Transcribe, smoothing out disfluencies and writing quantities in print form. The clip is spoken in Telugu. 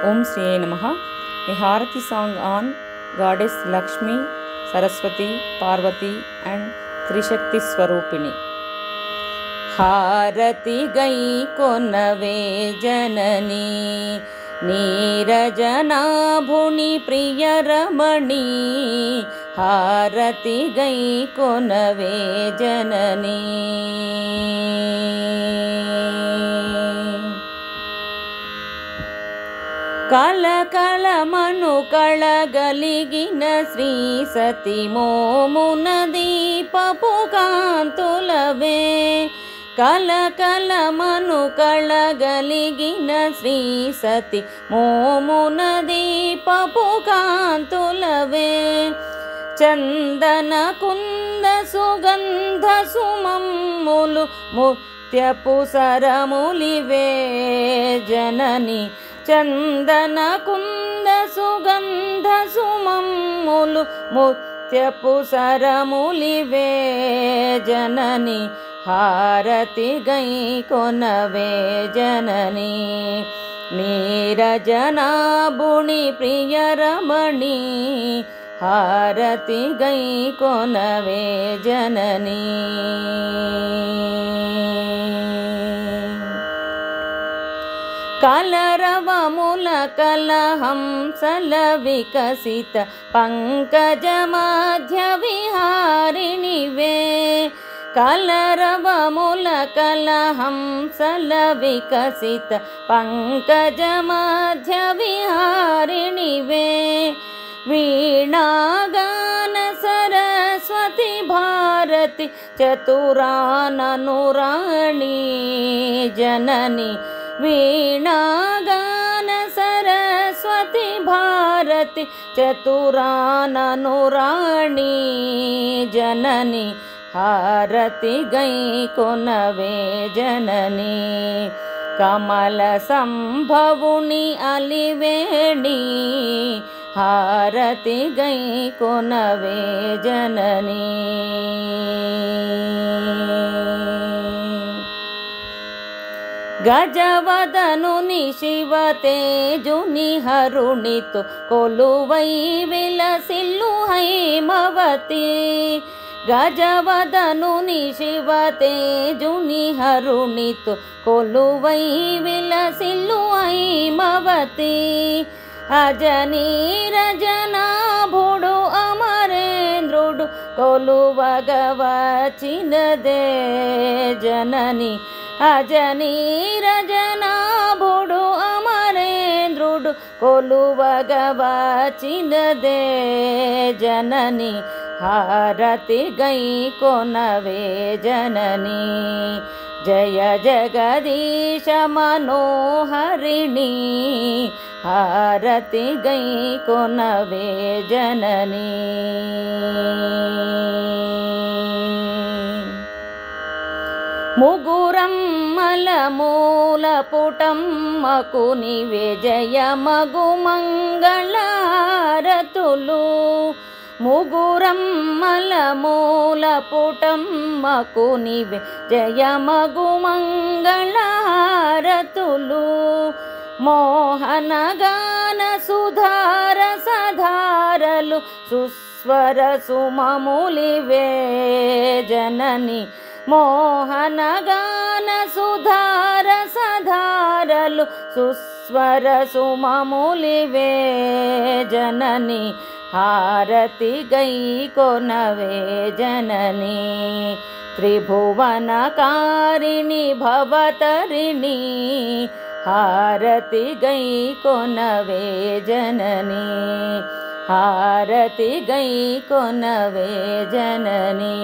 Om Sri Namaha. A Harati song on Goddess Lakshmi, Saraswati, Parvati and Trishakti Swarupini. Harati gai konave janani, Neerajanabhuni priyaramani. Harati gai konave janani. కళకళమను కళగలిగిన Shri సతి మోమున దీపపు కాంతులవే. కళకళమను కళగలిగిన శ్రీ సతి మోమున దీపపు కాంతులవే. చందన కుంద సుగంధ సుమమ్ములు ముత్యపు సరములివే జనని. చందన కుంద సుగంధ సుమమ్ములు ముత్యపు సరములివే జనని. హారతి గై కొనవే జనని. నీరజనాభుని ప్రియరమణి. హారతి గై కొనవే జనని. కలరవముల కలహంసల వికసిత పంకజ మధ్య విహారిణివే. కలరవముల కలహంసల వికసిత పంకజ మధ్య విహారిణివే. వీణాగాన సరస్వతి భారతి చతురాననురాణి జనని. వీణాగాన సరస్వతి భారతి చతురాననురాణి జనని. హారతి గై కొనవే జనని. కమల సంభవుని అలివేణి. హారతి గై కొనవే జనని. గజవదనుని శివతేజుని హరుణితో కొలువై విలసిల్లు హైమవతి. గజవదనుని శివతేజుని హరుణితో కొలువై విలసిల్లు హైమవతి. అజనీరజనాభుడు అమరేంద్రుడు కొలువగవచినదే జనని. అజనీరజనాభుడు అమరేంద్రుడు కొలువగవచినదే జనని. హారతి గై కొనవే జనని. జయ జగదీశ మనోహరిణి. హారతి గై కొనవే జనని. ముగురమ్మల మూల పుటమ్మకు నివే జయ మగు మంగళారతులు. ముగురమ్మల మూల పుటమ్మకు నివే జయ మగు మంగళారతులు. మోహనగాన సుధార సధారలు సుస్వర సుమములివే జనని. మోహనగాన సుధార సధారలు సుస్వర సుమములివే జనని. హారతి గై కొనవే జనని. త్రిభువనకారిణి భవతరిణి. హారతి గై కొనవే జనని. హారతి గై కొనవే జనని.